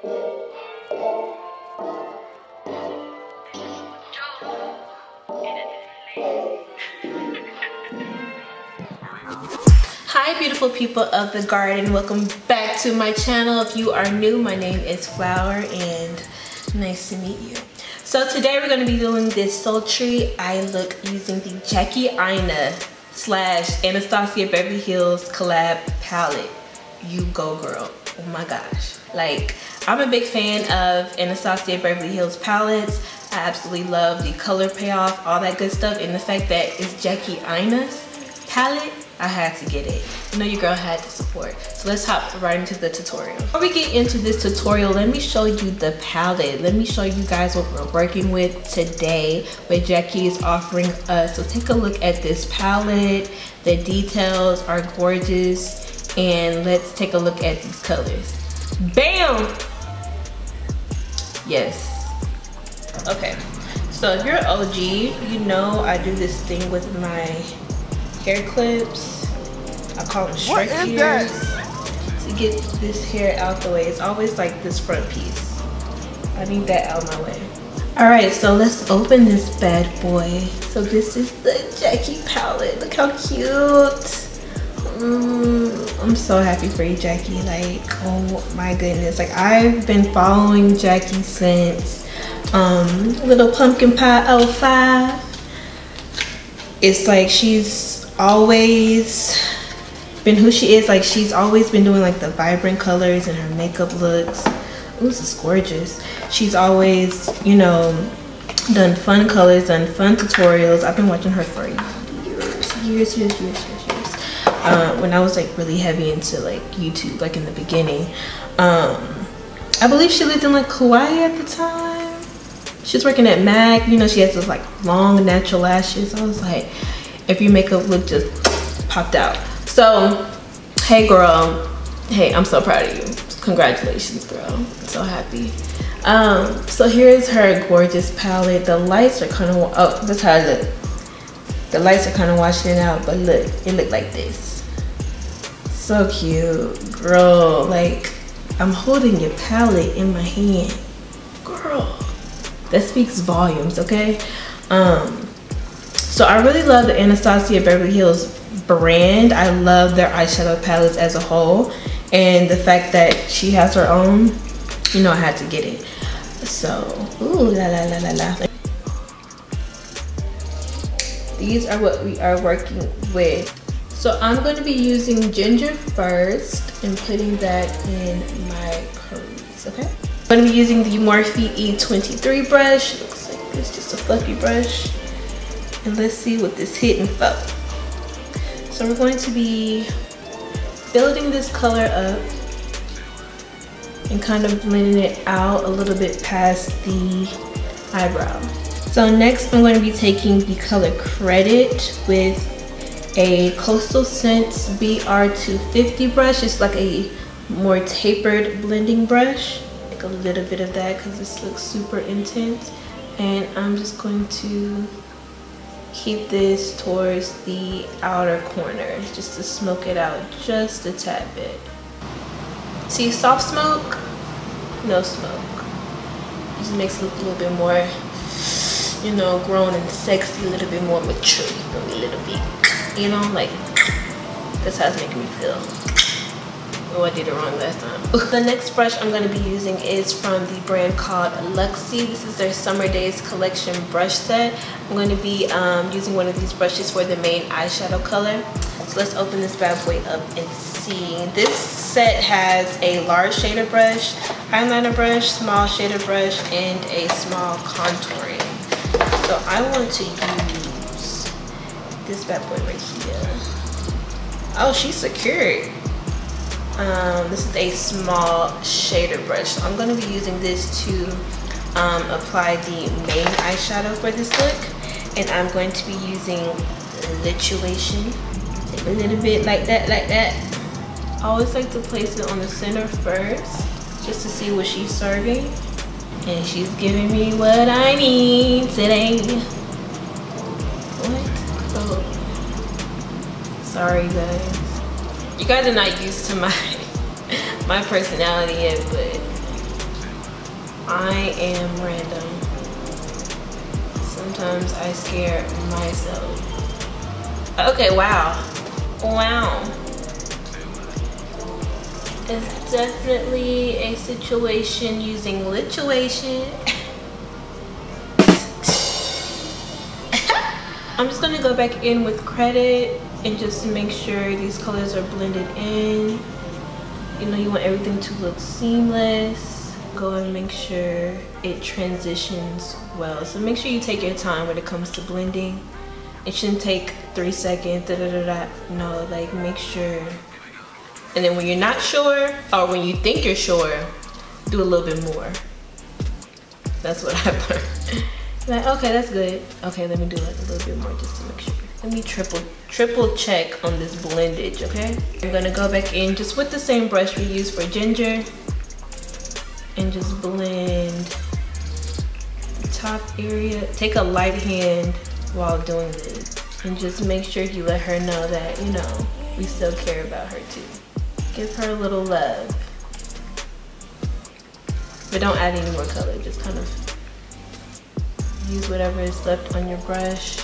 Hi beautiful people of the garden, welcome back to my channel. If you are new, my name is Flower and nice to meet you. So today we're going to be doing this sultry eye look using the Jackie Aina / Anastasia Beverly Hills collab palette. You go girl, oh my gosh. Like, I'm a big fan of Anastasia Beverly Hills palettes. I absolutely love the color payoff, all that good stuff, and the fact that it's Jackie Aina's palette, I had to get it. You know your girl had to support. So let's hop right into the tutorial. Before we get into this tutorial, let me show you the palette. Let me show you guys what we're working with today, what Jackie is offering us. So take a look at this palette. The details are gorgeous. And let's take a look at these colors. Bam! Yes. Okay. So if you're OG, you know I do this thing with my hair clips. I call them strike ears to get this hair out the way. It's always like this front piece. I need that out of my way. All right, so let's open this bad boy. So this is the Jackie palette. Look how cute. I'm so happy for you, Jackie. Like, oh my goodness. Like, I've been following Jackie since Little Pumpkin Pie 05. It's like she's always been who she is. Like, she's always been doing like the vibrant colors in her makeup looks. Ooh, this is gorgeous. She's always, you know, done fun colors, done fun tutorials. I've been watching her for years. When I was like really heavy into like YouTube, like in the beginning. I believe she lived in like Hawaii at the time. She was working at MAC. You know, she has those like long natural lashes. I was like, if your makeup look just popped out. So, hey girl, hey, I'm so proud of you. Congratulations, girl. I'm so happy. So here's her gorgeous palette. The lights are kind of, oh, that's how I look. The lights are kind of washing it out, but look, it looked like this. So cute, girl. Like, I'm holding your palette in my hand, girl. That speaks volumes, okay? So I really love the Anastasia Beverly Hills brand. I love their eyeshadow palettes as a whole, and the fact that she has her own, you know, I had to get it. So, ooh, la la la la la. These are what we are working with. So I'm going to be using ginger first and putting that in my crease, okay? I'm going to be using the Morphe E23 brush. Looks like it's just a fluffy brush. And let's see what this hitting for. So we're going to be building this color up and kind of blending it out a little bit past the eyebrow. So next I'm going to be taking the color Credit with a Coastal Scents BR250 brush. It's like a more tapered blending brush. Like a little bit of that because this looks super intense. And I'm just going to keep this towards the outer corner just to smoke it out just a tad bit. See, soft smoke, no smoke. Just makes it look a little bit more, you know, grown and sexy, a little bit more mature, a little bit, you know, like that's how it's making me feel. Oh, I did it wrong last time. The next brush I'm going to be using is from the brand called Luxie. This is their Summer Days Collection brush set. I'm going to be using one of these brushes for the main eyeshadow color. So let's open this bad boy up and see. This set has a large shader brush, eyeliner brush, small shader brush, and a small contouring. So I want to use this bad boy right here. Oh, she's secured. This is a small shader brush. So I'm going to be using this to apply the main eyeshadow for this look. And I'm going to be using Lituation. Take a little bit like that, like that. I always like to place it on the center first, just to see what she's serving. And she's giving me what I need today. What? Oh. Sorry guys. You guys are not used to my personality yet, but I am random. Sometimes I scare myself. Okay, wow. Wow. It's definitely a situation using lituation. I'm just gonna go back in with credit and just make sure these colors are blended in. You know, you want everything to look seamless. Go and make sure it transitions well. So make sure you take your time when it comes to blending. It shouldn't take 3 seconds, No, like make sure. And then when you're not sure, or when you think you're sure, do a little bit more. That's what I've learned. Like, okay, that's good. Okay, let me do like a little bit more just to make sure. Let me triple check on this blendage, okay? I'm gonna go back in just with the same brush we used for ginger and just blend the top area. Take a light hand while doing this and just make sure you let her know that, you know, we still care about her too. Give her a little love. But don't add any more color, just kind of use whatever is left on your brush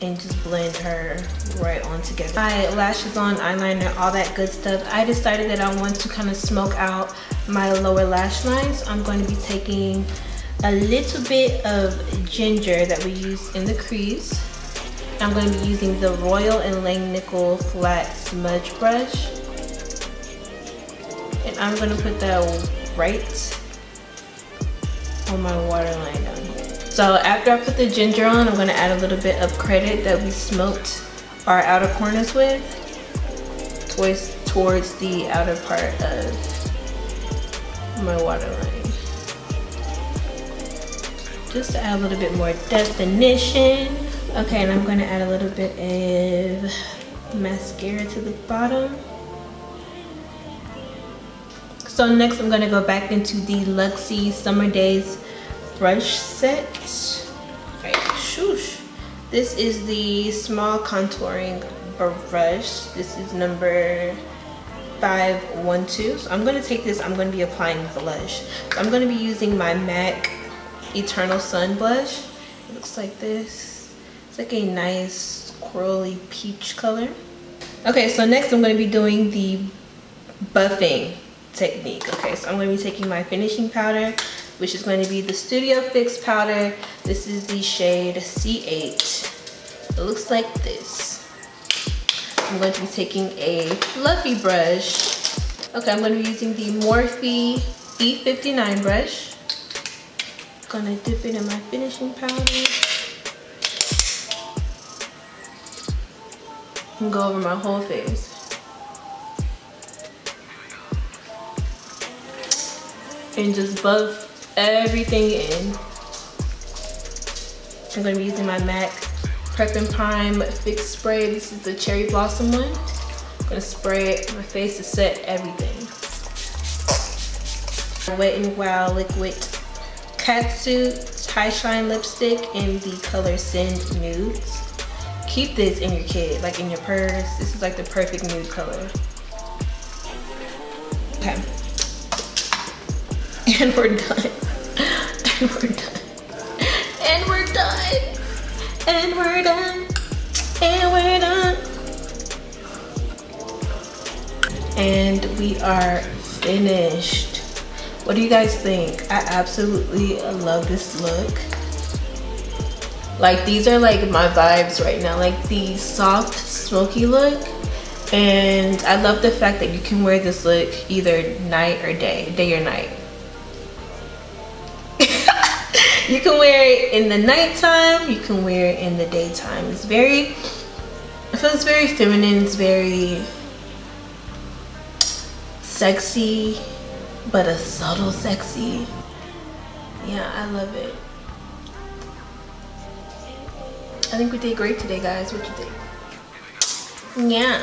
and just blend her right on together. My lashes on, eyeliner, all that good stuff. I decided that I want to kind of smoke out my lower lash lines. I'm going to be taking a little bit of ginger that we use in the crease. I'm going to be using the Royal & Langnickel flat smudge brush. And I'm going to put that right on my waterline down here. So after I put the ginger on, I'm going to add a little bit of credit that we smoked our outer corners with towards the outer part of my waterline. Just to add a little bit more definition. Okay, and I'm going to add a little bit of mascara to the bottom. So next I'm going to go back into the Luxie Summer Days brush set. Right, shoosh. This is the small contouring brush. This is number 512. So I'm going to take this, I'm going to be applying blush. So I'm going to be using my MAC Eternal Sun blush. It looks like this. It's like a nice corally peach color. Okay, so next I'm going to be doing the buffing technique. Okay, so I'm going to be taking my finishing powder, which is going to be the Studio Fix powder. This is the shade C8. It looks like this. I'm going to be taking a fluffy brush. Okay, I'm going to be using the Morphe E59 brush. I'm going to dip it in my finishing powder and go over my whole face. And just buff everything in. I'm going to be using my MAC Prep and Prime Fix Spray. This is the Cherry Blossom one. I'm going to spray it on my face to set everything. Wet n Wild Liquid Catsuit High Shine Lipstick in the color Send Nudes. Keep this in your kit, like in your purse. This is like the perfect nude color. Okay. And we're done. And we're done. And we're done. And we're done. And we're done. And we are finished. What do you guys think? I absolutely love this look. Like, these are like my vibes right now. Like the soft, smoky look. And I love the fact that you can wear this look either night or day or night. You can wear it in the nighttime, you can wear it in the daytime. It's very, I feel it's very feminine, it's very sexy, but a subtle sexy. Yeah, I love it. I think we did great today, guys. What you think? Yeah.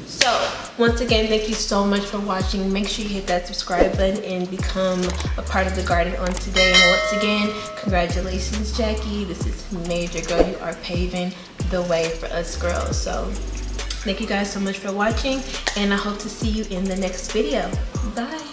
So, once again, thank you so much for watching. Make sure you hit that subscribe button and become a part of the garden on today. And once again, congratulations, Jackie. This is major, girl. You are paving the way for us girls. So, thank you guys so much for watching, and I hope to see you in the next video. Bye.